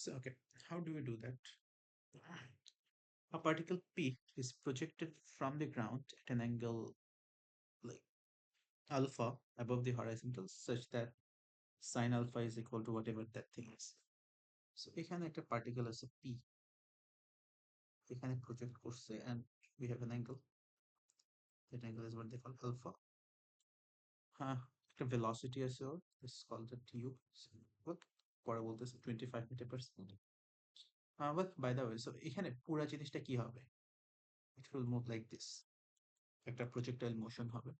So, okay, how do we do that? A particle P is projected from the ground at an angle like alpha above the horizontal such that sine alpha is equal to whatever that thing is. So এখানে একটা particle আছে P, এখানে project করছে and we have an angle. That angle is what they call alpha. হ্যাঁ, একটা velocity আছে ওর, this is called the u. So, what? পরে বলতেছে 25 metre per second. But by the way, so এখানে পুরা জিনিসটা কি হবে? It will move like this. একটা projectile motion হবে।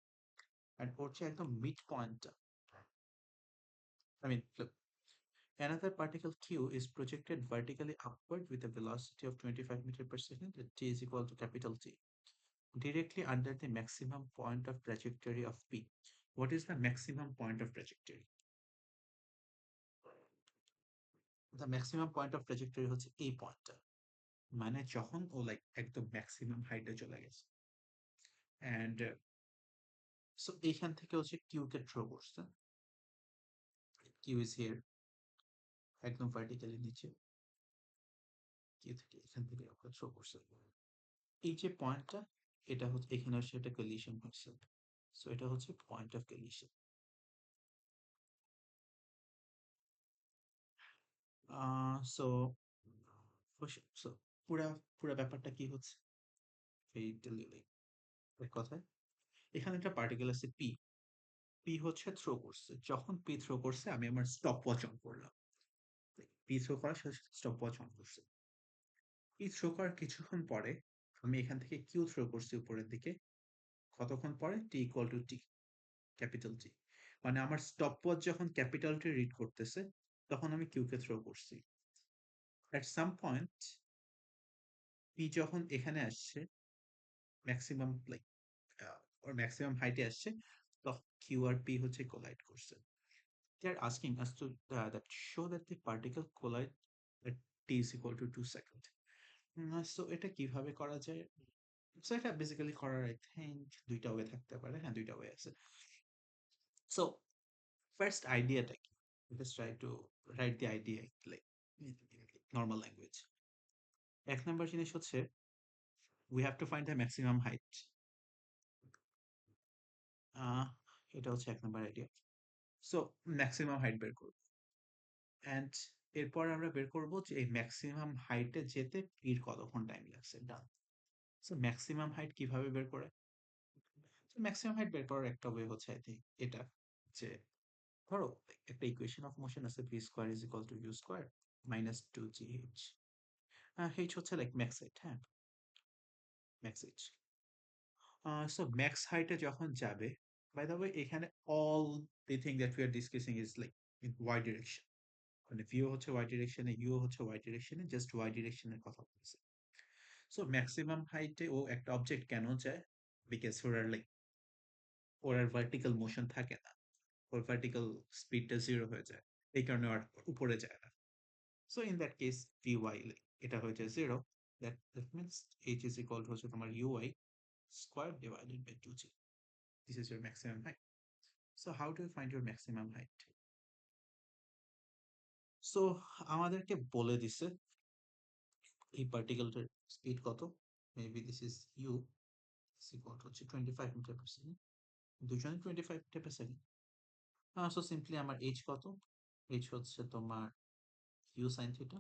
And ওর যে একদম mid point, I mean, look, another particle q is projected vertically upward with a velocity of 25 meter per second at t is equal to capital T, directly under the maximum point of trajectory of p. What is the maximum point of trajectory? The maximum point of trajectory হচ্ছে এই পয়েন্টটা, মানে যখন ও like একদম maximum হাইটে চলে গেছে and so এইখান থেকে হচ্ছে কিউ কে থ্রো করছে, কিউ ইজ হিয়ার একদম ভার্টিক্যালি নিচে, কিউ থেকে এখান থেকে ওকে থ্রো করছে। এই যে পয়েন্টটা, এটা হচ্ছে এখানে হচ্ছে একটা কলিশন হচ্ছে, সো এটা হচ্ছে point of collision. So so পুরা পুরা ব্যাপারটা কি হচ্ছে, এই এক কথায় এখানে একটা পার্টিকেল আছে পি, পি হচ্ছে থ্রো করছে, যখন পি থ্রো করছে আমি আমার স্টপ ওয়াচ অন করলাম, পি থ্রো করার সাথে স্টপ ওয়াচ অন করছে। পি থ্রো করার কিছুক্ষণ পরে আমি এখান থেকে কিউ থ্রো করছি উপরের দিকে, কতক্ষণ পরে T equal to T, capital T, মানে আমার স্টপ ওয়াচ যখন ক্যাপিটাল টি রিড করতেছে তখন আমি কিউ কে থ্রো করছি। এট সাম পয়েন্ট পি যখন এখানে আসছে ম্যাক্সিমাম লাইক ওর ম্যাক্সিমাম হাইটে আসছে, তখন কিউ আর পি হচ্ছে কোলাইড করছে। They are asking us to that show that the particle collide at t is equal to 2 seconds. So এটা কিভাবে করা যায়? So এটা বেসিক্যালি করার আই থিঙ্ক দুইটা ওয়ে থাকতে পারে, হ্যাঁ দুইটা ওয়ে আছে। সো ফার্স্ট আইডিয়াটা কি? Let's try to write the idea like in normal language. এক নাম্বার জিনিস হচ্ছে we have to find the maximum height. আহ এটা হচ্ছে এক number idea. So maximum height বের করব অ্যান্ড এরপর আমরা বের করব যে এই ম্যাক্সিমাম হাইটে যেতে পির কতক্ষণ টাইম লাগছে, ডান। সো ম্যাক্সিমাম হাইট কিভাবে বের করে? ম্যাক্সিমাম হাইট বের করার একটা ওয়ে হচ্ছে আই থিঙ্ক এটা, যে ধরো একটা ইকুয়েশন অফ মোশন আছে V square is equal to U square minus two G H. H হচ্ছে লাইক ম্যাক্স হাইট, হ্যাঁ ম্যাক্স এইচ। সো ম্যাক্স হাইটে যখন যাবে, বাই দ্য ওয়ে এখানে all the thing that we are discussing is like in Y direction, মানে V O হচ্ছে Y ডিরেকশনে, U হচ্ছে ওয়াই ডিরেকশনে, জাস্ট ওয়াই ডিরেকশনের কথা বলছে। সো ম্যাক্সিমাম হাইটে ও একটা অবজেক্ট কেন যায়? বিকজ ওর আর লাইক ওর আর ভার্টিক্যাল মোশন থাকে না, ওর ভার্টিক্যাল স্পিডটা জিরো হয়ে যায়, এই কারণে আর উপরে যায় না। So in that case V Y এটা হয়ে যায় zero, that means H is equal to হচ্ছে তোমার U Y square divided by two G, this is your maximum height. So how do you find your maximum height? So আমাদেরকে বলে দিছে এই পার্টিকেলটার স্পিড কত, maybe this is U is equal to হচ্ছে 25 metre per second, দুজনে 25 metre per second. So simply আমার H কত? এইচ হচ্ছে তোমার U sine theta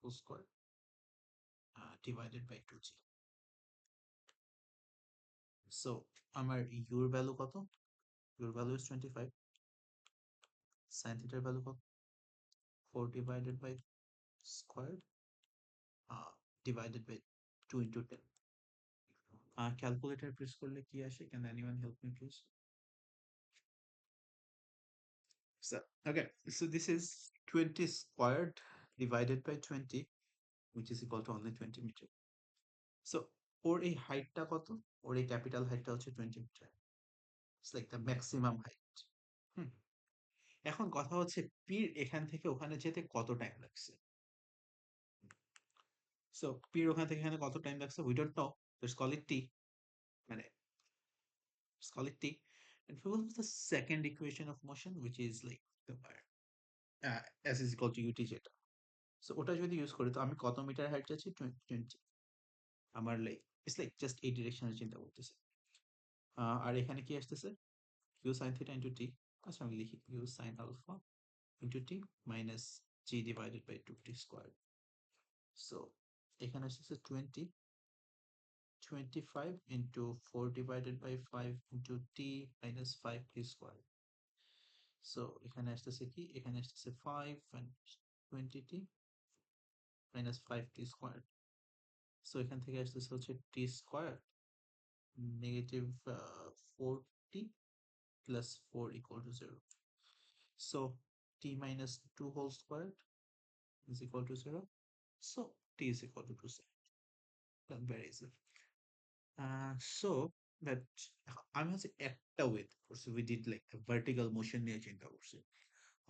whole square divided by two G. So আমার ইউর ভ্যালু কত? ইউর ভ্যালু ইজ 25, সাইন থিটার ভ্যালু কত? 4 divided by square divided by 2 into 10। Calculator press করলে কি আসে? Can anyone help me please? So, okay, so this is 20 squared divided by 20, which is equal to only 20 meter. So, ওর এই হাইটটা কত? ওর এই ক্যাপিটাল হাইটটা হচ্ছে 20 meter. It's like the maximum height. Hmm, এখন কথা হচ্ছে পির এখান থেকে ওখানে যেতে কত টাইম লাগছে? সো পির ওখান থেকে এখানে কত টাইম লাগছে? We don't know, let's call it T, মানে let's call it T, and we will use the second equation of motion which is like the S is equal to UT যেটা। So ওটা যদি use করি তো আমি কত metre height চাচ্ছি? 20। আমার লাইক ইটস লাইক জাস্ট এই ডিরেকশনে চিন্তা করতেছি। আর এখানে কি আসতেছে? U sine theta into T. আচ্ছা আমি লিখি U sine alpha into T minus G divided by 2t square. So এখানে আসতেছে 20, 25 into 4 divided by 5 into t minus 5t square. So এখানে আসতেছে কি? এখানে আসতেছে 5 and 20t minus 5t square. So এখান থেকে আসতেছে হচ্ছে t square negative 4t plus 4 equal to 0. So t minus 2 whole squared is equal to 0. So t is equal to 2. Very easy. So that আমি হচ্ছে একটা ওয়েট করছি, we did like vertical motion নিয়ে চিন্তা করছি,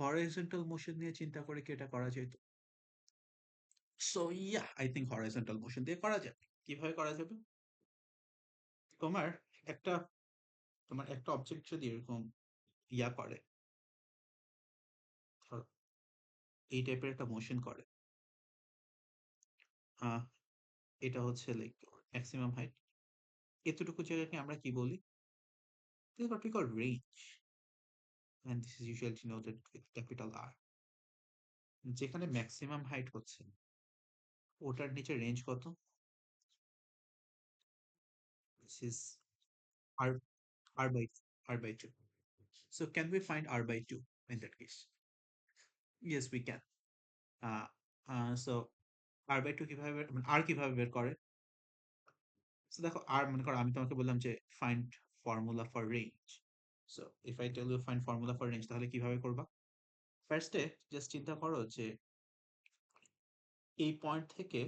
হরাইজন্টাল মোশন নিয়ে চিন্তা করে কি এটা করা যেত? So yeah I think horizontal motion দিয়ে করা যাবে। কিভাবে করা যাবে? তোমার একটা তোমার একটা অবজেক্ট যদি এরকম ইয়া করে, ধরো এই টাইপের একটা মোশন করে, আহ এটা হচ্ছে লাইক ম্যাক্সিমাম হাইট, এতটুকু জায়গাকে আমরা কি বলি? This is what we call range, and this is usually denoted with capital R. যেখানে ম্যাক্সিমাম হাইট হচ্ছে ওটার নিচে রেঞ্জ কত? This is r r by 2. So can we find r by 2 in that case? Yes, we can. Uh, so r by 2 কিভাবে মানে r কিভাবে বের করে? So দেখো r মনে করো আমি তোমাকে বললাম যে find formula for range. So if I tell you find formula for range তাহলে কিভাবে করবা? ফার্স্টে জাস্ট চিন্তা করো যে এই পয়েন্ট থেকে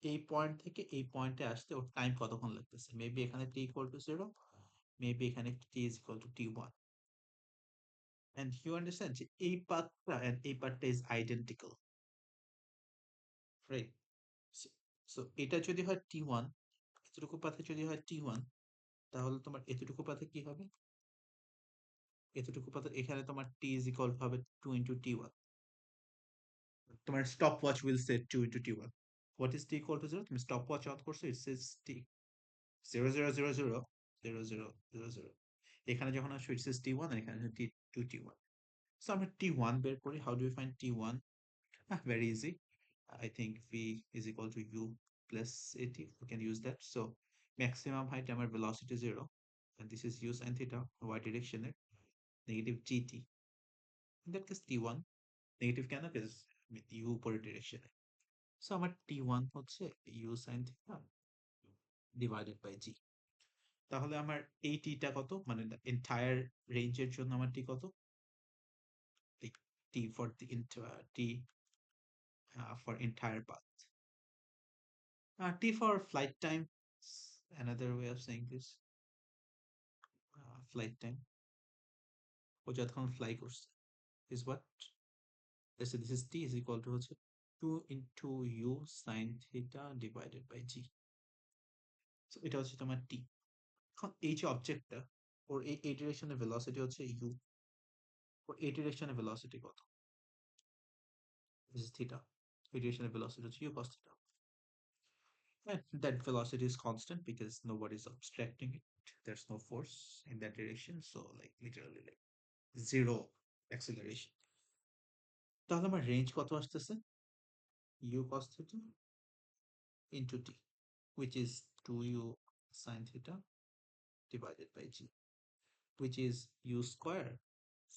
এই পয়েন্টে আসতে ওর টাইম কতক্ষণ লাগতেছে? মেবি এখানে t equal to 0, মেবি এখানে t is equal to t1. And you understand যে এই পাথটা and এই পাথটা is identical, right? So, so এটা যদি হয় t1, এতটুকু পাথে যদি হয় t1, তাহলে তোমার এতটুকু পাথে কি হবে? এতটুকু পাথে এখানে তোমার t is equal হবে 2 into t1. তোমার stop watch will say 2 into t1. What is t equal to 0? তুমি স্টপ ওয়াচ অন করছো, it says t 0 0 0 0 0 0 0 0. এখানে যখন আসবে it says t1 আর এখানে t 2 t1. So আমরা t1 বের করি. How do we find t1? Very easy. I think v is equal to u plus at. We can use that. So maximum height আমার velocity 0, and this is u sin theta y direction এর negative gt. In that case t1 negative কেন? Because u উপরের direction এ। So আমার t1 হচ্ছে u sin theta divided by g. তাহলে আমার এই t টা কত? মানে এন্টায়ার রেঞ্জের জন্য আমার t কত? t for the t for entire path. T for flight time. Another way of saying this. Flight time. ও যতক্ষণ ফ্লাই করছে is what? Let's say this is t is equal to হচ্ছে 2 into u sin theta divided by g. So এটা হচ্ছে তোমার t. এখন এই যে অবজেক্টটা ওর এই ডিরেকশনে ভেলোসিটি হচ্ছে u, ওর এই ডিরেকশনে ভেলোসিটি কত? This is theta. এই ডিরেকশনে ভেলোসিটি হচ্ছে u cos theta. And that velocity is constant because nobody's obstructing it. There's no force in that direction. So like literally like zero acceleration. তাহলে আমার range কত আসতেছে? u cos theta into t, which is 2u sin theta divided by g, which is u square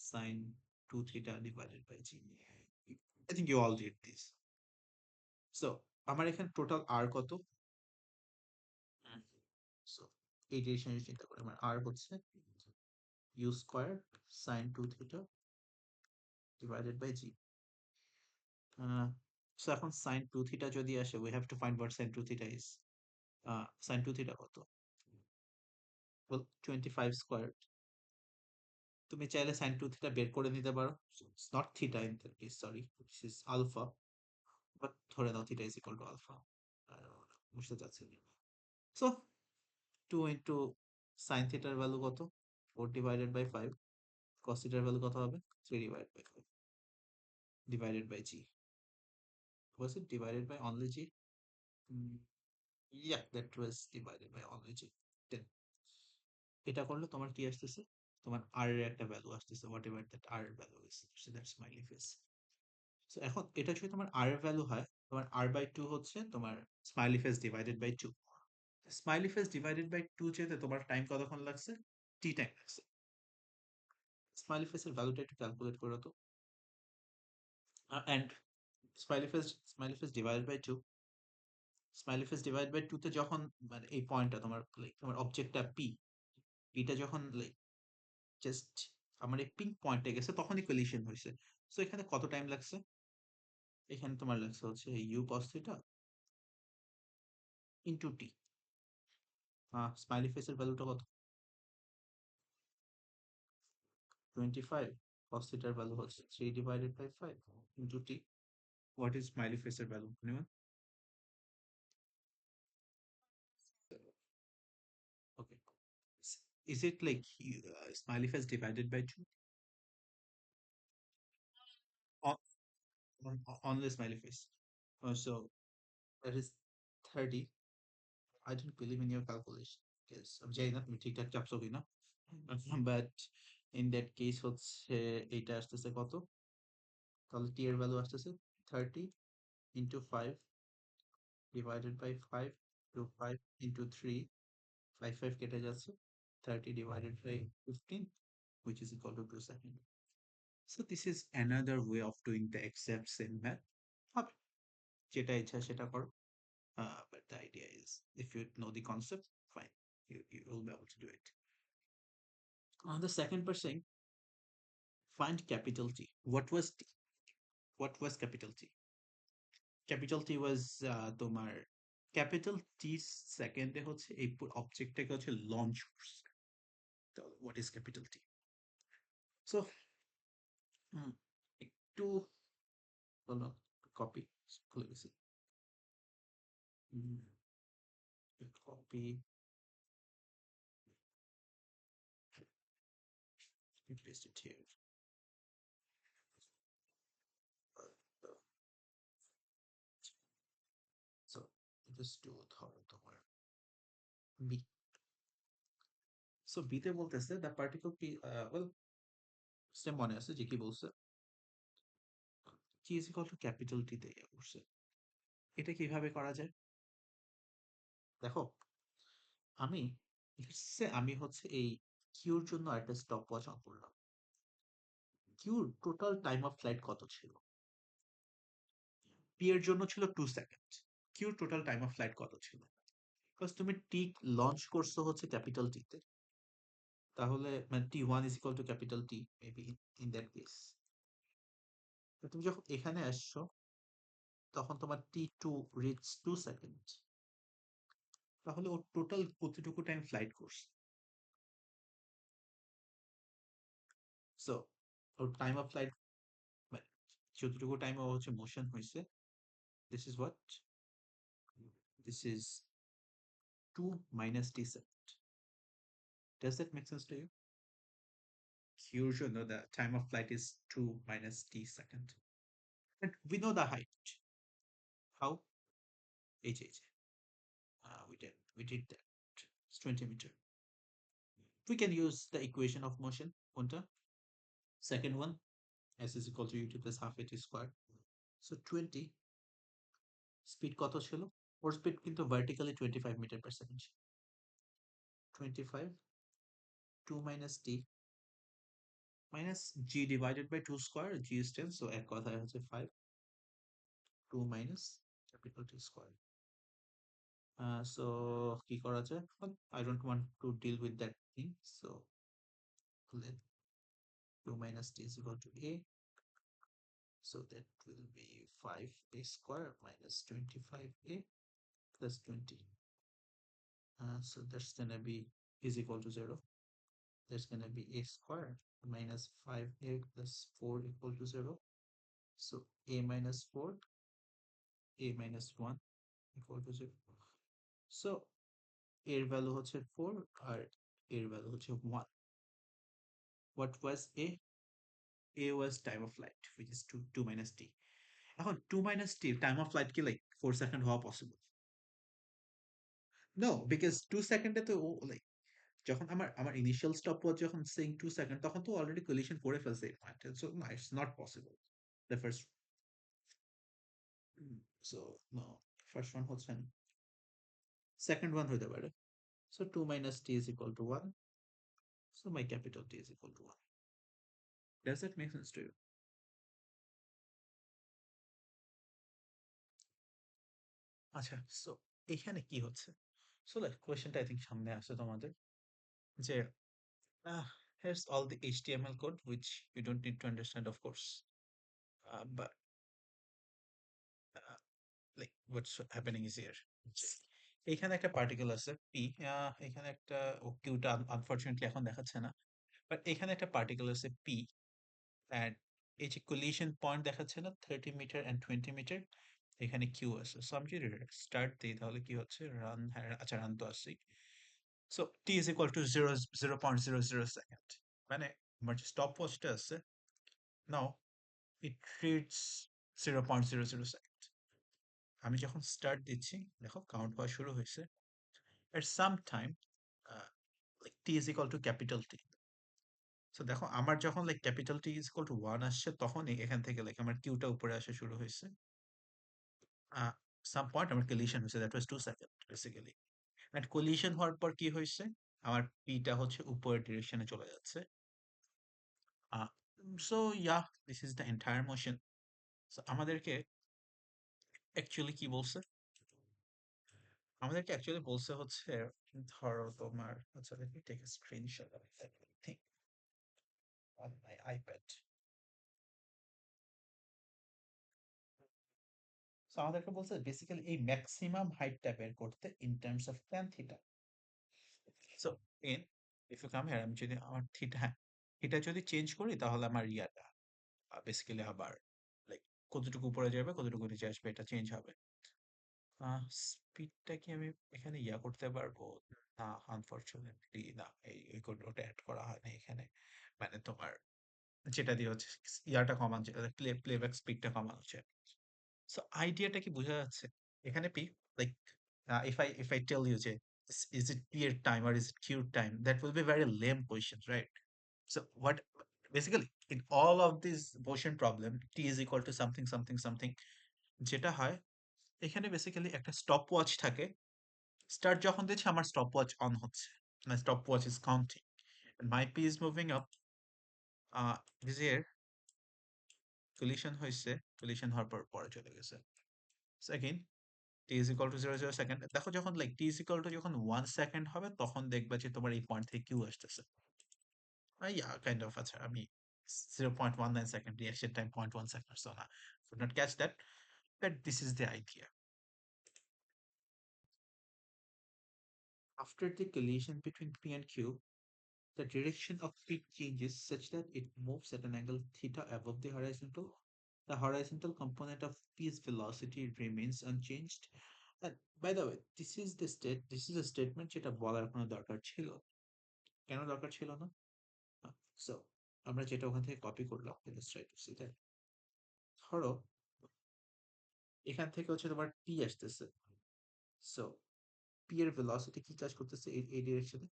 sin 2 theta divided by g. I think you all did this. So আমার এখানে total r কত? So এই ডিরেকশনে চিন্তা করে আমার r হচ্ছে u square sin 2 theta divided by g. So এখন sin 2 theta যদি আসে, we have to find what sin 2 theta is. Sin 2 theta কত? Well, 25 squared. তুমি চাইলে sin 2 theta বের করে নিতে পারো. So it's not theta in that case, sorry. This is alpha. But ধরে নাও theta is equal to alpha. বুঝতে চাচ্ছি না. So 2 into sin theta এর ভ্যালু কত? 4 divided by 5. cos theta এর ভ্যালু কত হবে? 3 divided by g. Was it divided by only g? Mm, yeah, that was divided by only g. 10. এটা করলে তোমার কি আসতেছে? তোমার r এর একটা ভ্যালু আসতেছে, whatever that r value is. So that's smiley face. So এখন এটা যদি তোমার r এর ভ্যালু হয়, তোমার r by 2 হচ্ছে তোমার smiley face divided by 2। Smiley face divided by 2 যেতে তোমার টাইম কতক্ষণ লাগছে? t টাইম লাগছে। স্মাইলি ফেসের ভ্যালুটা একটু ক্যালকুলেট করো তো। And smiley face divided by 2, smiley face divide by 2 তে যখন মানে এই পয়েন্টটা তোমার লাইক তোমার অবজেক্টটা p, এটা যখন লাইক জাস্ট আমার এই পিঙ্ক পয়েন্টে গেছে তখনই কোলিশন হয়েছে। সো এখানে কত টাইম লাগছে? এখানে তোমার লাগছে হচ্ছে u cos theta into t। Smiley ফেসের ভ্যালুটা কত? 25। cos theta এর ভ্যালু হচ্ছে 3 divided by 5 into t. What is smiley face এর value? Anyone? Okay. Is it like smiley face divided by 2? On, on the smiley face. So that is 30. I don't believe in your calculation because আমি জানি না তুমি ঠিকঠাক চাপছো কিনা, but in that case হচ্ছে এইটা আসতেছে কত? তাহলে টি এর ভ্যালু আসতেছে 30 into 5 divided by 5 to 5 into 3, 5 5 কেটে যাচ্ছে, 30 divided by 15, which is equal to 2 seconds. So this is another way of doing the exact same math. হবে, যেটা ইচ্ছা সেটা করো। But the idea is, if you know the concept, fine, you will be able to do it. On the second part saying, find capital T. What was T? What was capital T? Capital T was তোমার capital T সেকেন্ডে হচ্ছে এই অবজেক্টটাকে হচ্ছে launch করছে। তো what is capital T? So একটু হলো copy খুলে গেছি, copy paste it here. So just do ধরো তোমার বি। সো বিতে বলতেছে the particle P, well same মনে আছে যে কি বলছে, কি ইজ ইকুয়াল টু ক্যাপিটাল টি তে ইয়ে করছে। এটা কিভাবে করা যায় দেখো, আমি আমি হচ্ছে এই কিউর জন্য একটা স্টপ ওয়াচ অন করলাম। কিউর টোটাল টাইম অফ ফ্লাইট কত ছিল? পি এর জন্য ছিল 2 সেকেন্ড। কিউর টোটাল টাইম অফ ফ্লাইট কত ছিল? বিকজ তুমি টি লঞ্চ করছো হচ্ছে ক্যাপিটাল টি তে, তাহলে মানে t1 is equal to capital T, maybe in that case. তো তুমি যখন এখানে আসছো তখন তোমার t2 reach 2 সেকেন্ড, তাহলে ওর টোটাল কতটুকু টাইম ফ্লাইট করছে? So or time of flight মানে যতটুকু টাইম ও হচ্ছে মোশন হয়েছে, this is what, this is 2 minus t second. Does that make sense to you? You should know the time of flight is 2 minus t second. And we know the height. How? H. We did that. It's 20 meter. We can use the equation of motion. Punta. Second one, s is equal to u t plus half at square. So 20 speed কত ছিল? ওর speed কিন্তু vertically 25 meter per second। 25, 2 minus t minus g divided by 2 square, g is 10, so এক কথায় হচ্ছে 5, 2 minus capital T square. So কি করা যায়? Well, I don't want to deal with that thing, so let 2 minus t is equal to a, so that will be 5a square minus 25a plus 20. So that's gonna be is equal to 0. That's gonna be a square minus 5a plus 4 equal to 0. So a minus 4, a minus 1 equal to 0. So এর value হচ্ছে 4 আর এর value হচ্ছে 1। What was A was time of flight, which is 2 minus t. এখন 2 minus t time of flight কি like 4 second হওয়া possible? No, because 2 সেকেন্ডে তো like যখন আমার ইনিশিয়াল স্টপ ওয়াচ যখন saying 2 সেকেন্ড তখন তো অলরেডি collision করে ফেলছে এই পয়েন্টে, so no, it's not possible. The first, so no, first one হচ্ছে না, second one হইতে পারে. So 2 minus t is equal to 1, so my capital T is equal to 1. Does that make sense to you? আচ্ছা, so এখানে কি হচ্ছে? So like কোয়েশ্চেনটা I think সামনে আসছে তোমাদের যে uh, here's all the HTML code which you don't need to understand, of course. But like what's happening is here. এখানে একটা পার্টিকেল আছে পি, এখানে একটা কিউটা আনফরচুনেটলি এখন দেখাচ্ছে না, বাট এখানে একটা পার্টিকেল আছে পি, অ্যান্ড এই যে কোলিশন পয়েন্ট দেখাচ্ছে না 30 মিটার অ্যান্ড 20 মিটার, এখানে কিউ আছে। সো আমি যদি স্টার্ট দিই তাহলে কি হচ্ছে, রান, হ্যাঁ আচ্ছা রান তো আসছি। So T is equal two 0.00 second, মানে আমার যে স্টপ ওয়াচটা আছে নাও ইট রিডস 0.00 সেকেন্ড। আমি যখন স্টার্ট দিচ্ছি দেখো কাউন্ট হওয়া শুরু হয়েছে। At same time like T is equal to capital T. So দেখো আমার যখন like capital T is equal to 1 আসছে তখনই এখান থেকে লাইক আমার কিউটা উপরে আসা শুরু হয়েছে। সাম পয়েন্ট আমার কলিশন হয়েছে, that was 2 second basically. And collision হওয়ার পর কি হয়েছে, আমার পিটা হচ্ছে উপরের ডিরেকশনে চলে যাচ্ছে। So yeah, this is the entire motion. So আমাদেরকে অ্যাকচুয়ালি কি বলছে, আমাদেরকে অ্যাকচুয়ালি বলছে হচ্ছে, ধরো তোমার, আচ্ছা let me take a screenshot of everything on my iPad. So আমাদেরকে বলছে বেসিক্যালি এই ম্যাক্সিমাম হাইটটা বের করতে in terms of tan theta. So and if you come here, আমি যদি আমার থিটা, হ্যাঁ থিটা যদি চেঞ্জ করি তাহলে আমার ইয়াটা বেসিক্যালি আবার লাইক কতটুকু উপরে যাবে কতটুকু নিচে আসবে এটা চেঞ্জ হবে। স্পিডটা কি আমি এখানে ইয়া করতে পারবো? না, আনফরচুনেটলি না, এই ওটা অ্যাড করা হয়নি এখানে। মানে তোমার যেটা দিয়ে হচ্ছে ইয়াটা কমানো যায়, প্লেব্যাক স্পিডটা কমানো যায়। সো আইডিয়াটা কি বোঝা যাচ্ছে? এখানে P like if I tell you যে is it P এর time or is it Q time, that will be very lame question, right? So what basically in all of these motion problem T is equal to something something something, যেটা হয় এখানে basically একটা stop watch থাকে। Start যখন দিচ্ছি আমার stop watch on হচ্ছে, my stopwatch is counting and my P is moving up. This here collision হয়েছে, collision হওয়ার পর পরে চলে গেছে। So again t is equal to 0.00 second, দেখো যখন like t is equal to যখন 1 সেকেন্ড হবে তখন দেখবা যে তোমার এই পয়েন্ট থেকে কিউ আসতেছে। ইয়া কাইন্ড অফ, আচ্ছা আমি 0.19 second, reaction time 0.1 second, so না could not catch that, but this is the idea. After the collision between P and Q, the direction of P changes such that it moves at an angle theta above the horizontal. The horizontal component of P's velocity remains unchanged. And by the way, this is a statement যেটা বলার কোনো দরকার ছিল। কেন দরকার ছিল না? So আমরা যেটা ওখান থেকে কপি করলাম, let's try to see that. ধরো এখান থেকে হচ্ছে তোমার P আসতেছে। So P এর velocity কি কাজ করতেছে এই ডিরেকশনে?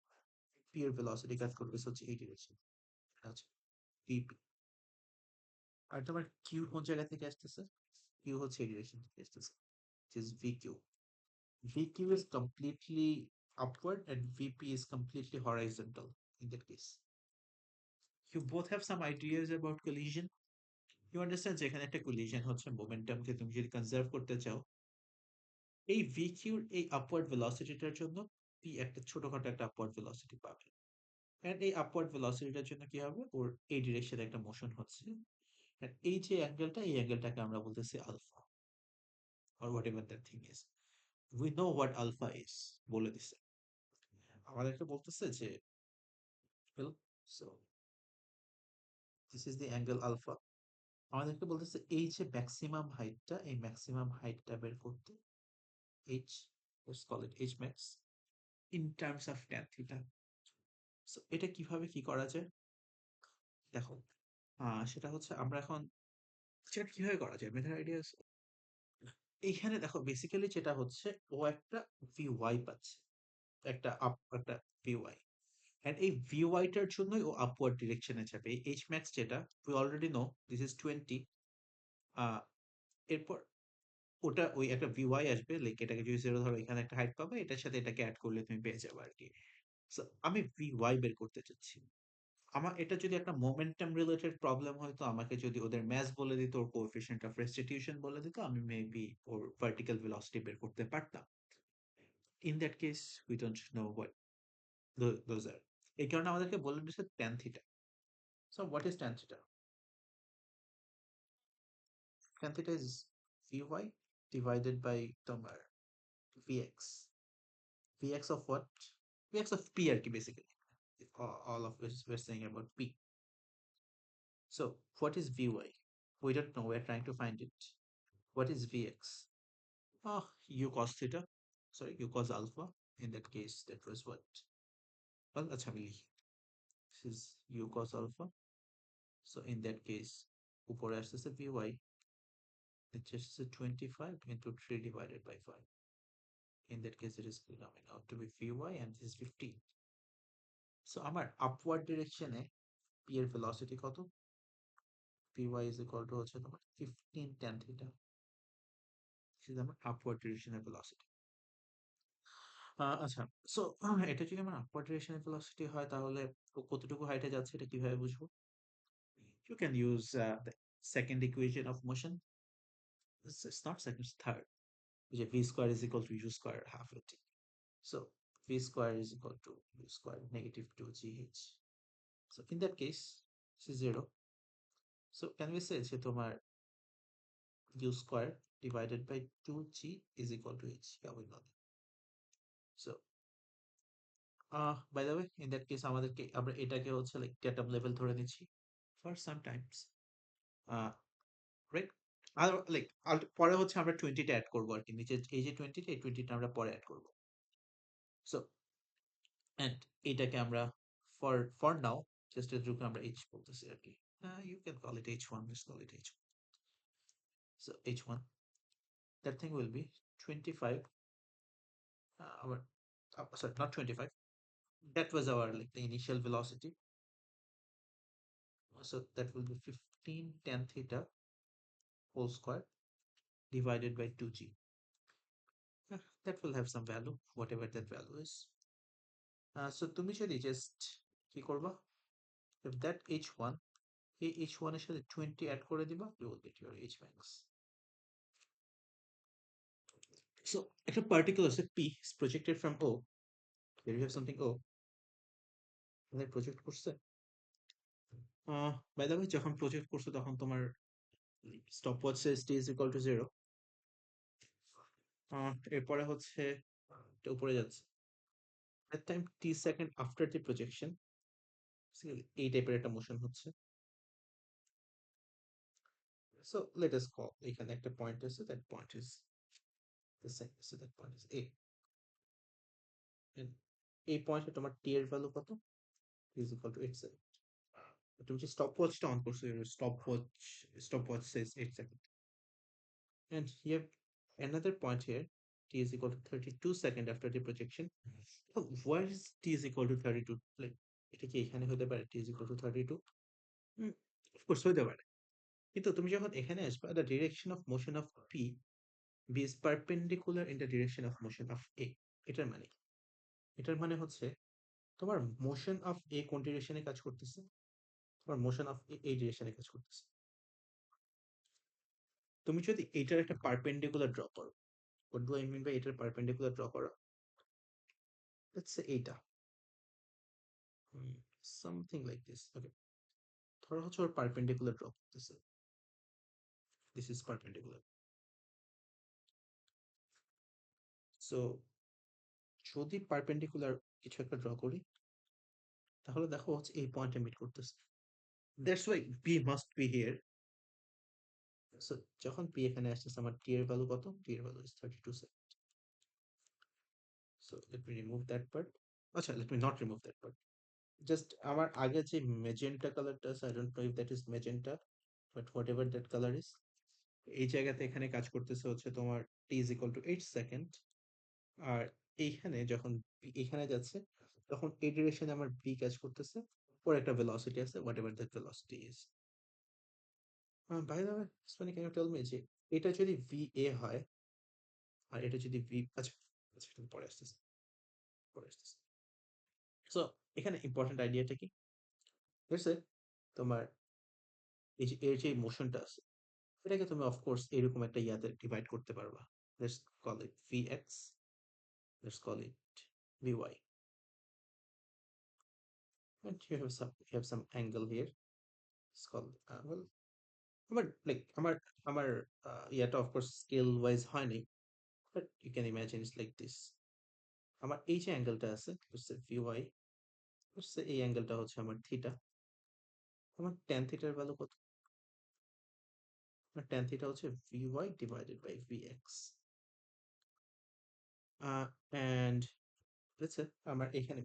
P এর velocity কাজ করতেছে হচ্ছে এই ডিরেকশনে। আচ্ছা, dp। আর তোমার কিউ কোন জায়গা থেকে আসতেছে? কিউ হচ্ছে এই ডিরেকশন থেকে আসতেছে, which is vq. Vq is completely upward and vp is completely horizontal in that case. You both have some ideas about collision. You understand যে এখানে একটা collision হচ্ছে, মোমেন্টামকে তুমি যদি কনজার্ভ করতে চাও, এই vq এর এই আপওয়ার্ড ভেলোসিটিটার জন্য p একটা ছোটখাটো একটা আপওয়ার্ড ভেলোসিটি পাবে। এন্ড এই আপওয়ার্ড ভেলোসিটিটার জন্য কি হবে, ওর এই ডিরেকশনে একটা মোশন হচ্ছে। আর এই যে অ্যাঙ্গেলটা, এই অ্যাঙ্গেলটাকে আমরা বলতেছি alpha, or whatever that thing is. We know what alpha is, বলে দিছে। আমাদেরকে বলতেছে যে well, so this is the angle alpha. আমাদেরকে বলতেছে এই যে ম্যাক্সিমাম হাইটটা, এই ম্যাক্সিমাম হাইটটা বের করতে h, let's call it h max, in terms of tan theta. So এটা কিভাবে কি করা যায়? দেখো, সেটা হচ্ছে আমরা এখন সেটা কিভাবে করা যায়? মেথড আইডিয়াস এইখানে দেখো বেসিক্যালি যেটা হচ্ছে ও একটা VY পাচ্ছে। একটা VY। এন্ড এই VY টার জন্যই ও আপওয়ার্ড ডিরেকশনে যাবে। এই H max যেটা we already know this is 20। আ এরপর ওটা ওই একটা VY আসবে। লাইক এটাকে যদি 0 ধরো এখানে একটা হাইট পাবে। এটার সাথে এটাকে এড করলে তুমি পেয়ে যাবে আরকি। সো আমি VY বের করতে চাচ্ছি। আমার এটা যদি একটা মোমেন্টাম রিলেটেড প্রবলেম হয়তো আমাকে যদি ওদের ম্যাথ বলে দিত, ওর কোএফিসিয়েন্ট অফ রেস্টিটিউশন বলে দিত, আমি মেবি ওর ভার্টিক্যাল ভেলোসিটি বের করতে পারতাম। In that case we don't know what those are. এই কারণে আমাদেরকে বলে দিচ্ছে tan theta. So what is tan theta? Tan theta is VY divided by তোমার VX। VX of what? VX of P আর কি বেসিক্যালি। All of this we're saying about P. So what is Vy? We don't know. We're trying to find it. What is Vx? U cos theta. Sorry, U cos alpha. In that case, that was what? Well, that's how we. This is U cos alpha. So in that case, উপরে আসতেছে Vy. It just 25 into 3 divided by 5. In that case, it is coming out to be Vy and this is 15. So আমার upward direction এ P এর velocity কত? Py is equal to হচ্ছে তোমার 15 tan theta. This is আমার upward direction এর velocity. আচ্ছা। So এটা যদি আমার আপওয়ার্ড ডিরেকশন এর ভেলোসিটি হয় তাহলে ও কতটুকু হাইটে যাচ্ছে এটা কিভাবে বুঝবো? You can use the second equation of motion. It's not second, it's third. যে v square is equal to u square half at. So v square is equal to u square negative 2gh. So in that case, this is 0. So can we say যে তোমার u square divided by 2g is equal to h? Yeah, we know that. So by the way, in that case আমাদেরকে আমরা এটাকে হচ্ছে like datum level ধরে নিচ্ছি for sometimes. Right? আর like পরে হচ্ছে আমরা 20 টা এড করব আরকি। নিচে এই যে 20 টা, এই 20 টা আমরা পরে এড করব। সো এন্ড এটাকে আমরা ফর নাও জাস্ট এটুকু আমরা h বলতেছি আরকি। You can call it h1, let's call it h1. So h1, that thing will be 25, our sorry, not 25. That was our like the initial velocity. So that will be 15 tan theta whole square divided by 2g. That will have some value, whatever that value is. So তুমি যদি just কি করবা? If that h1, এই h1 এর সাথে 20 add করে দিবা, you will get your h max. So একটা particular set P is projected from O. Here you have something O, and then project করছে। by the way, যখন project করছো তখন তোমার stopwatch says t is equal to 0. এরপরে হচ্ছে এটা উপরে যাচ্ছে। That time t second after the projection, এই টাইপের একটা মোশন হচ্ছে। So let us call এখানে একটা পয়েন্ট আছে, that point is the same. So that point is A. And এই পয়েন্টে তোমার t এর ভ্যালু কত? T is equal to 8 seconds. তুমি যে স্টপওয়াচটা অন করছো, stopwatch says 8 seconds. And here another point here, t is equal to 32 seconds after the projection. So where is t is equal to 32? Like এটা কি এখানে হতে পারে t is equal to 32? Of course হতে পারে। কিন্তু তুমি যখন এখানে আসবা, the direction of motion of p b is perpendicular in the direction of motion of a. এটার মানে কি? এটার মানে হচ্ছে তোমার মোশন অফ এ কোন ডিরেকশনে কাজ করতেছে? তোমার মোশন অফ এ এই ডিরেকশনে কাজ করতেছে। তুমি যদি এইটার একটা পারপেন্ডিকুলার ড্র করো, what do I mean by এটার পারপেন্ডিকুলার ড্র করা? Let's say এইটা, something like this. Okay, ধরো হচ্ছে ওর পারপেন্ডিকুলার ড্র করতেছে, this is perpendicular. So যদি পারপেন্ডিকুলার কিছু একটা ড্র করি, তাহলে দেখো হচ্ছে এই পয়েন্টে মিট করতেছে। That's why B must be here. So যখন P এখানে আসতেছে, আমার T এর ভ্যালু কত? T এর value is 32 seconds. So let me remove that part. আচ্ছা, let me not remove that part. Just আমার আগে যে মেজেন্টা কালারটা আছে, I don't know if that is magenta, but what ever that colour is, এই জায়গাতে এখানে কাজ করতেছে হচ্ছে তোমার টি ইজ ইকুয়াল টু 8 সেকেন্ড। আর এইখানে যখন এখানে যাচ্ছে, তখন এই ডিরেকশনে আমার বি কাজ করতেছে, ওর একটা ভেলোসিটি আছে, whatever that velocity is. By the way, Soni, can you tell me যে এটা যদি ভি এ হয় আর এটা যদি ভি, আচ্ছা আচ্ছা, এটা পরে আসতেছে, পরে আসতেছে। সো এখানে ইম্পর্টেন্ট আইডিয়াটা কি, বুঝছে? তোমার এই যে এর যে মোশনটা আছে, এটাকে তুমি অফকোর্স এরকম একটা ইয়াতে ডিভাইড করতে পারবা। Let's call it V X, let's call it V Y, and you have some angle here. It's called well, আমার লাইক আমার ইয়াটা অফকোর্স স্কেল ওয়াইজ হয়নি, but you can imagine it's like this. আমার এই যে অ্যাঙ্গেলটা আছে হচ্ছে ভি ওয়াই, হচ্ছে এই অ্যাঙ্গেলটা হচ্ছে আমার থিটা। আমার ট্যান থিটার ভ্যালু কত? আমার ট্যান থিটা হচ্ছে V Y divided by V X. And হচ্ছে আমার এখানে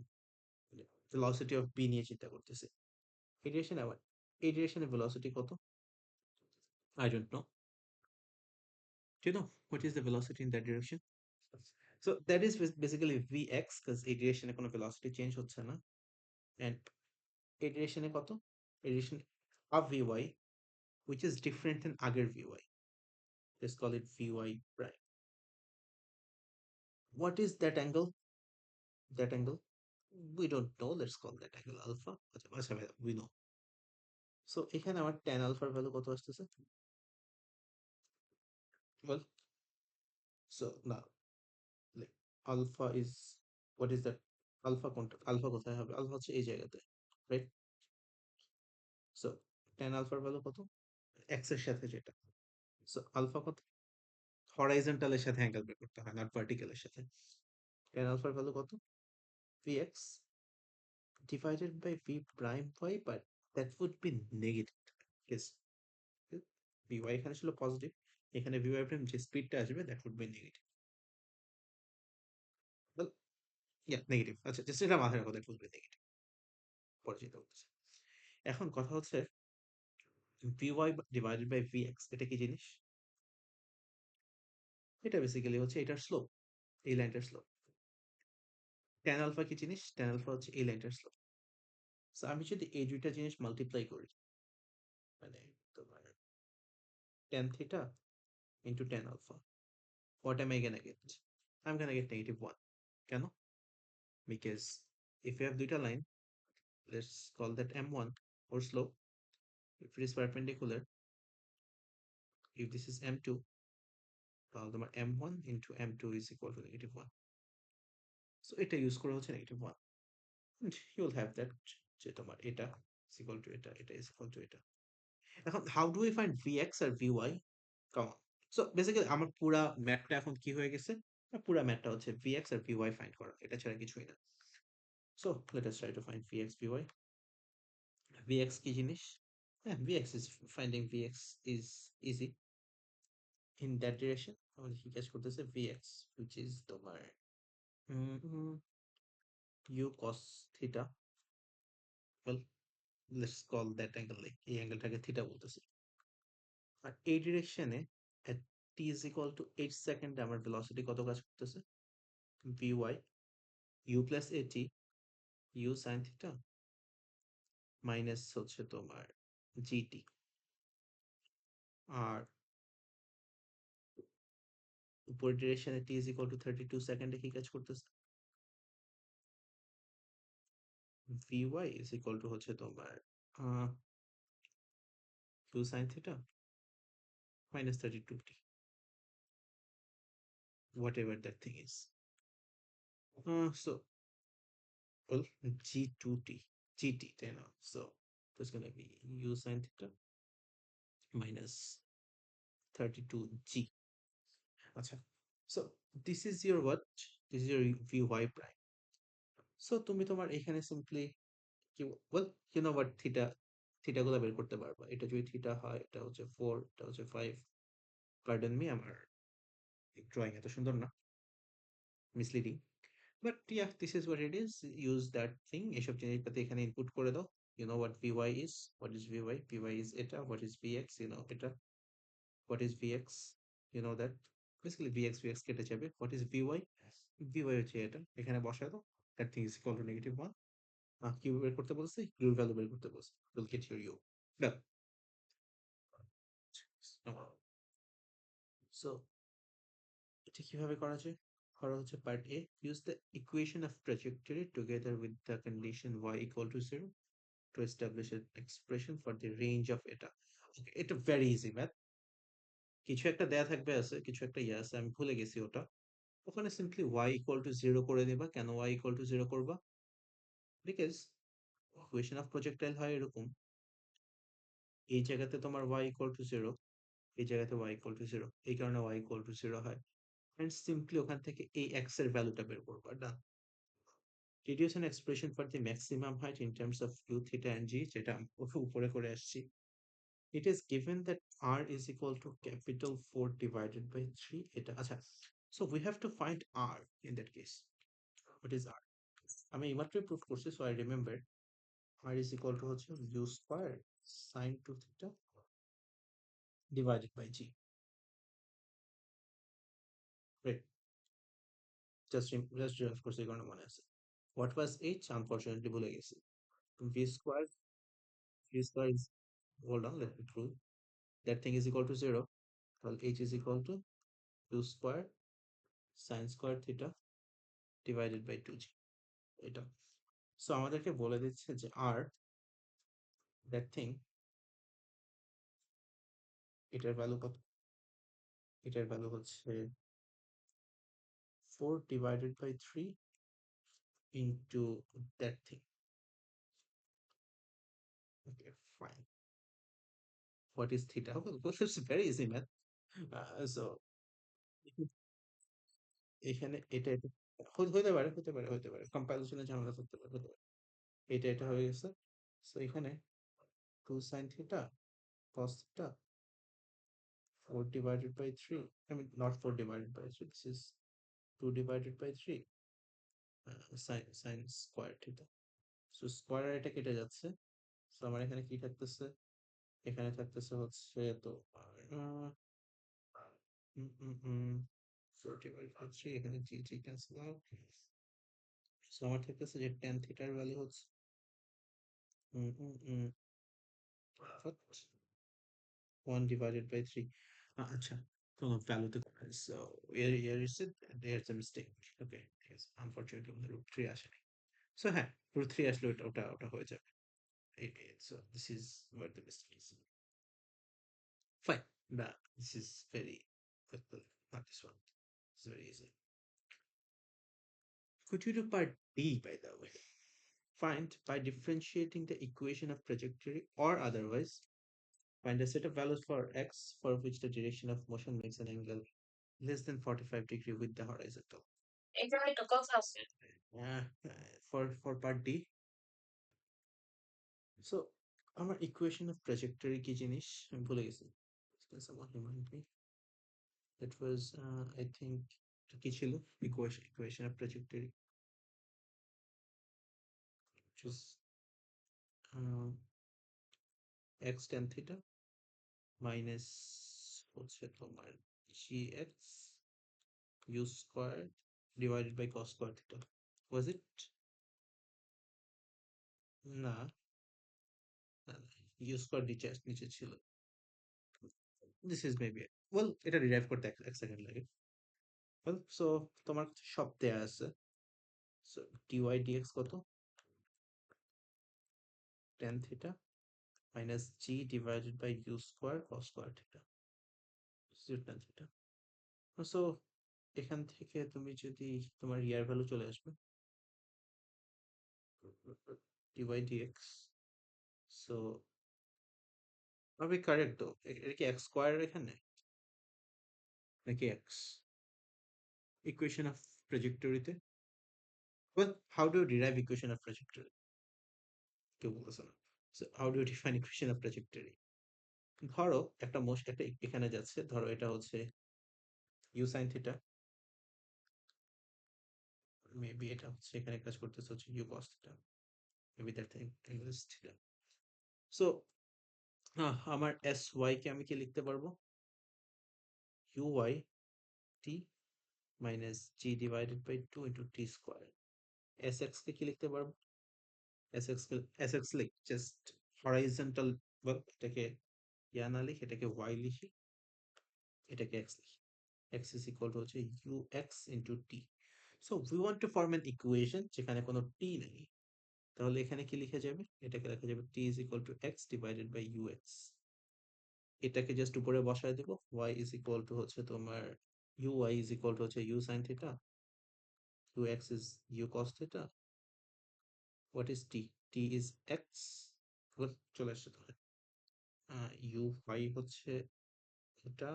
ভেলোসিটি অফ বি নিয়ে চিন্তা করতেছি। এই ডিরেকশনে আমার এই ডিরেকশনে ভেলোসিটি কত? I don't know. Do you know what is the velocity in that direction? So that is basically Vx, because এই ডিরেকশনে কোনো velocity চেঞ্জ হচ্ছে না। And এই ডিরেকশনে কত? এই ডিরেকশনে of Vy, which is different than আগের Vy. Let's call it Vy prime. What is that angle? That angle? We don't know. Let's call that angle alpha. আচ্ছা, we know. So এখানে আমার tan alpha value কত আসতেছে? Well, so now like alpha is, what is that? Alpha কোনটা? Alpha কোথায় হবে? Alpha হচ্ছে এই জায়গাতে, right? So tan alpha value কত? x এর সাথে যেটা। সো আলফা কত? হরাইজন্টালের সাথে অ্যাঙ্গেল বের করতে হয়, নট ভার্টিক্যালের সাথে। tan আলফার ভ্যালু কত? Vx divided by v prime y, but that would be negative. Yes, vy এখানে ছিল পজিটিভ, এখানে vy prime যে স্পিডটা আসবে that would be negative. Well, yeah negative, আচ্ছা জাস্ট এটা মাথায় রাখো, দ্যাট উড বি নেগেটিভ। পরে চিন্তা করতেছি। এখন কথা হচ্ছে vy ডিভাইডেড বাই vx, এটা কি জিনিস? এটা বেসিক্যালি হচ্ছে এটার স্লোপ, এই লাইনটার স্লোপ। tan আলফা কি জিনিস? tan আলফা হচ্ছে এই লাইনটার স্লোপ। সো আমি যদি এই দুইটা জিনিস মাল্টিপ্লাই করি, মানে তোমার tan theta into tan alpha, what am I gonna get? I'm gonna get -1. কেন? Because if you have দুইটা line, let's call that m1 or slope. If it is perpendicular, if this is m2, তাহলে তোমার m1 into m2 is equal to -1. So এটা use করা হচ্ছে -1, and you'll have that যে তোমার এটা is equal to এটা, এটা is equal to এটা। এখন how do we find vx R vy? Come on. So basically আমার পুরা ম্যাথটা এখন কি হয়ে গেছে? পুরা ম্যাথটা হচ্ছে vx আর vy ফাইন্ড করা, এটা ছাড়া কিছুই না। So let us try to find vx, vy. Vx কি জিনিস? হ্যাঁ, Vx is finding Vx is easy. In that direction আমাদের কি কাজ করতেছে? Vx, which is তোমার u cos theta. Well, let's call that angle, like এই অ্যাঙ্গেলটাকে থিটা বলতেছি। আর এই ডিরেকশনে at t is equal to 8 second আমার ভেলোসিটি কত কাজ করতেছে? Vy u plus at u sin theta minus হচ্ছে তোমার gt। আর উপরের ডিরেকশনে t is equal to 32 সেকেন্ডে কি কাজ করতেছে? Vy is equal to হচ্ছে তোমার uh, 2 sin theta minus 32t, whatever that thing is. So, well, g2t, gt, you know, so it's gonna be u sin theta minus 32g. আচ্ছা, so this is your what? This is your vy prime. So তুমি তোমার এখানে simply কি, well, you know what, theta গুলো বের করতে পারবা। এটা যদি থিটা হয়, এটা হচ্ছে 4, এটা হচ্ছে 5। পার্ডন মি, আমার ড্রয়িং এত সুন্দর না, misleading. But yeah, this is what it is. Use that thing. এসব জিনিসপাতি এখানে ইনপুট করে দাও. You know what Vy is? What is Vy? Vy is এটা. What is Vx? You know এটা. What is Vx? You know that. Basically Vx কেটে যাবে. What is Vy? Vy হচ্ছে এটা. এখানে বসায় দাও. That thing is equal to -1. কি বের করতে বলছে? U এর ভ্যালু বের করতে বলছে. You'll get your U. Done. So এটা কিভাবে করা যায়? করা হচ্ছে part A, use the equation of trajectory together with the condition y equal to 0 to establish an expression for the range of এটা. Okay, এটা very easy ম্যাথ। কিছু একটা দেয়া থাকবে আছে, কিছু একটা ইয়ে আছে, আমি ভুলে গেছি ওটা। ওখানে সিম্পলি y equal to 0 করে দিবা। কেন y equal to 0 করবা? বিকজ ইকুয়েশন অফ প্রজেক্টাইল হয় এরকম, এই জায়গাতে তোমার y equal to 0, এই জায়গাতে y equal to 0, এই কারণে y equal to 0 হয়। এন্ড সিম্পলি ওখান থেকে এই x এর ভ্যালুটা বের করবা। ডান। Reduce an expression for the maximum height in terms of u, theta and g, যেটা উপরে করে আসছি। It is given that r is equal to capital 4 divided by 3 এটা আচ্ছা, so we have to find r in that case. What is r? আমি এইমাত্রই proof করছি, so I remember r is equal to হচ্ছে u square sin 2 theta divided by g. Right, just করছি এই কারণে মনে আছে। What was h? Unfortunately ভুলে গেছি। v square, is, hold on, let me prove that thing is equal to 0. Well, h is equal to 2 square sin square theta divided by 2g, এটা। So আমাদেরকে বলে দিচ্ছে যে r, that thing, এটার value কত? এটার ভ্যালু হচ্ছে 4 divided by 3 into that thing. Okay, fine. What is theta? Well, this is very easy, man. So এখানে এটা হতে পারে, কম্পাইলেশনের ঝামেলা করতে পারে, হতে পারে। এটা হয়ে গেছে। সো এখানে 2 sin theta cos theta 4 divided by 3. I mean, not 4 divided by 3. This is 2 divided by 3 sin square theta. So square এটা কেটে যাচ্ছে। So আমার এখানে কি থাকতেছে? এখানে থাকতেছে হচ্ছে তো 4 divided by 3, এখানে g cancel out। So আমার থাকতেছে যে tan theta এর ভ্যালু হচ্ছে উম, উম, উম, what? 1 divided by 3. আচ্ছা, কোনো ভ্যালুতে, so here is it, there's a mistake. Okay, yes, unfortunately root 3 আসেনি। So হ্যাঁ, root 3 আসলে ওটা হয়ে যাবে। So this is what the mistake is. Fine. This is very simple. Not this one. It's very easy. Could you do part D, by the way? Find by differentiating the equation of trajectory or otherwise, find a set of values for x for which the direction of motion makes an angle less than 45 degree with the horizontal. Uh, for part D, so আমার equation of trajectory কি জিনিস আমি ভুলে গেছি। Can someone remind me? That was I think কি ছিল equation of trajectory, which is uh, x tan theta minus হচ্ছে তোমার gx u squared divided by cos square theta. Was it? না, u squared নিচে ছিল। This is maybe, well, এটা derive করতে এক সেকেন্ড লাগে। Well, so তোমার সব দেয়া আছে। So dy dx কত? Tan theta minus g divided by u square cos square theta. This is tan theta. So এখান থেকে তুমি যদি তোমার ইয়ার ভ্যালু চলে আসবে dy dx, সো আমি কারেক্ট তো? এটা কি x স্কয়ার এখানে নাকি x ইকুয়েশন অফ ট্রাজেক্টরিতে? well how do you derive equation of trajectory? কেউ বলতেছে না। so how do you define equation of trajectory? ধরো একটা এখানে যাচ্ছে, ধরো এটা হচ্ছে u sin theta, মেবি এটা হচ্ছে এখানে কাজ করতেছে হচ্ছে U cos theta, maybe that angle is theta. So আমার এস ওয়াই কে আমি কি লিখতে পারবো? U Y T minus G divided by 2 into T square. S X কে কি লিখতে পারবো? এস এক্স লিখ জাস্ট হরাইজন্টাল, এটাকে ইয়া না লিখে এটাকে ওয়াই লিখি, এটাকে এক্স লিখি। এক্স ইজ ইকুয়াল টু হচ্ছে U X into T. So we want to form an equation যেখানে কোনো টি নেই, তাহলে এখানে কি লিখা যাবে? এটাকে লেখা যাবে T is equal to X divided by U X. এটাকে জাস্ট উপরে বসায় দেবো, ওয়াই ইজ ইকুয়াল টু হচ্ছে তোমার U Y is equal to হচ্ছে U sine theta, U X is U cos theta, what is T? T is X, চলে আসছে তাহলে। ইউ ওয়াই হচ্ছে এটা,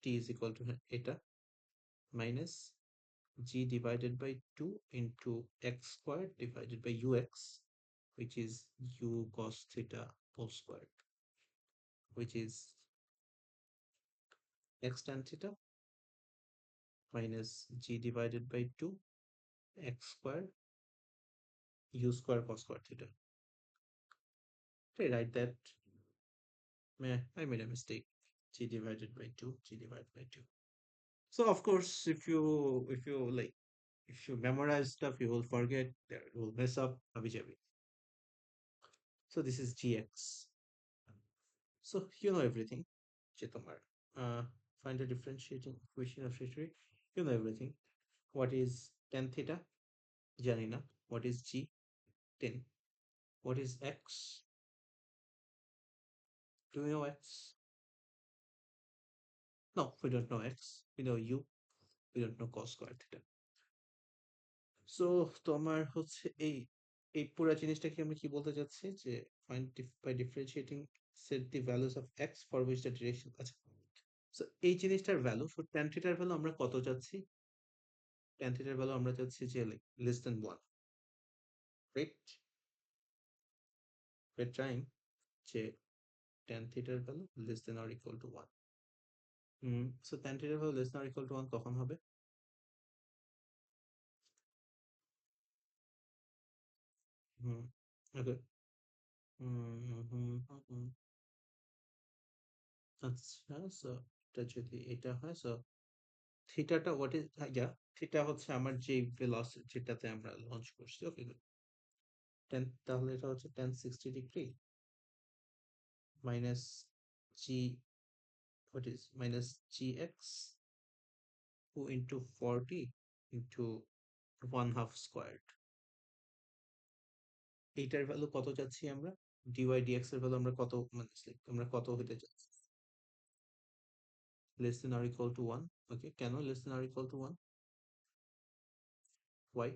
টি ইজ ইকুয়াল টু এটা, minus g divided by 2 into x squared divided by ux, which is u cos theta whole squared, which is x tan theta minus g divided by 2 x squared u square cos square theta. Okay, write that. I made a mistake. G divided by 2, g divided by 2. So of course, if you like, if you memorize stuff, you will forget, you will mess up, habi jabi. So this is gx. So you know everything. যে তোমার find a differentiating equation of trajectory, you know everything. What is tan theta? জানি না. What is g? 10. What is x? Do we know x? No, we don't know x. We know u. We don't know cos square theta. So তোমার হচ্ছে এই পুরো জিনিসটাকে আমরা কি বলতে চাচ্ছি যে find by differentiating set the values of x for which the direction, আচ্ছা। So এই জিনিসটার ভ্যালু, so tan theta এর ভ্যালু আমরা কত চাচ্ছি? tan theta এর ভ্যালু আমরা চাচ্ছি যে like less than 1, right? We're trying যে tan theta এর value less than or equal to 1. So tan theta এর value less than or equal to 1 কখন হবে? হুম, okay. হুম। আচ্ছা, so এটা যদি এটা হয়, so থিটাটা what is, yeah, theta হচ্ছে আমার যে velocity যেটাতে আমরা লঞ্চ করছি, ওকে গুড। তাহলে এটা হচ্ছে tan 60 degree minus G, what is minus gx 2 into 40 into 1 half squared। এইটার ভ্যালু কত চাচ্ছি আমরা? dy dx এর ভ্যালু আমরা কত, মানে আমরা কত হতে চাচ্ছি? Less than or equal to 1. Okay, কেন less than or equal to 1? Why?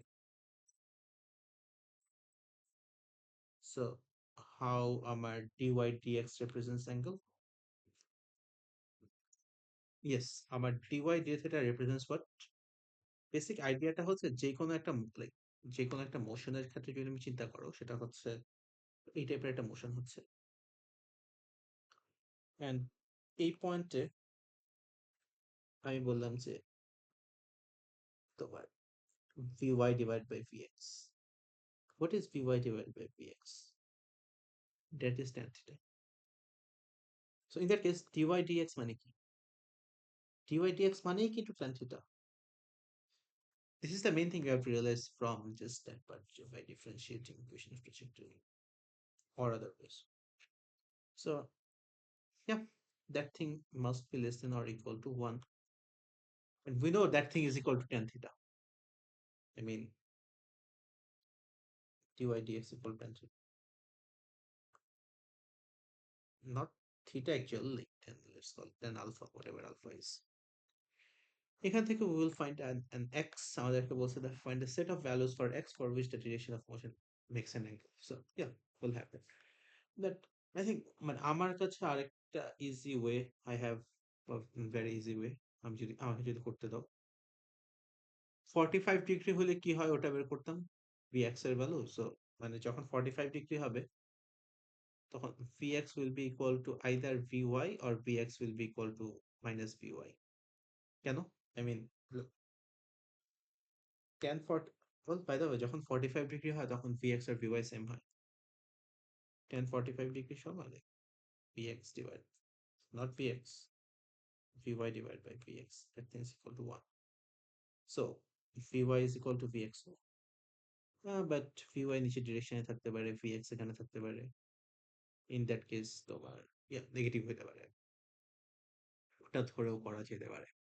So how আমার dy dx represents angle? Yes, আমার dy d theta represents what? Basic আইডিয়াটা হচ্ছে যে কোনো একটা লাইক, যে কোনো একটা মোশনের ক্ষেত্রে যদি তুমি চিন্তা করো, সেটা হচ্ছে এই টাইপের একটা মোশন হচ্ছে, এন্ড এই পয়েন্টে আমি বললাম যে তোমার vy divided by vx. What is vy divided by vx? That is tan theta. So in that case dy dx মানে কি? dy dx মানেই কিন্তু tan theta. This is the main thing you have to realize from just that part by differentiating equation of trajectory or other ways. So yeah, that thing must be less than or equal to 1. And we know that thing is equal to tan theta. I mean, dy dx equal to tan theta. Not theta actually, like tan, let's call it tan alpha, whatever alpha is. এখান থেকে we will find an x, আমাদেরকে বলছে that find a set of values for x for which the direction of motion makes an angle. So yeah, we'll have that. That I think মানে আমার কাছে আরেকটা easy way I have, a very easy way, আমি যদি আমাকে যদি করতে দাও, 45 ডিগ্রি হলে কি হয় ওটা বের করতাম, vx এর ভ্যালু। সো মানে যখন 45 ডিগ্রি হবে তখন vx will be equal to either vy or vx will be equal to minus vy. কেন? I mean, look, tan 40, Well, by the way, যখন 45 ডিগ্রি হয় তখন Vx আর Vy সেম হয়। tan 45 ডিগ্রি সমান like Vx divided, not Vx, Vy divided by Vx. That thing is equal to 1. So, Vy is equal to Vx. But Vy নিচের ডিরেকশনে থাকতে পারে, Vx এখানে থাকতে পারে। ইন দ্যাট কেস তোমার negative হতে পারে। ওটা ধরেও করা যেতে পারে।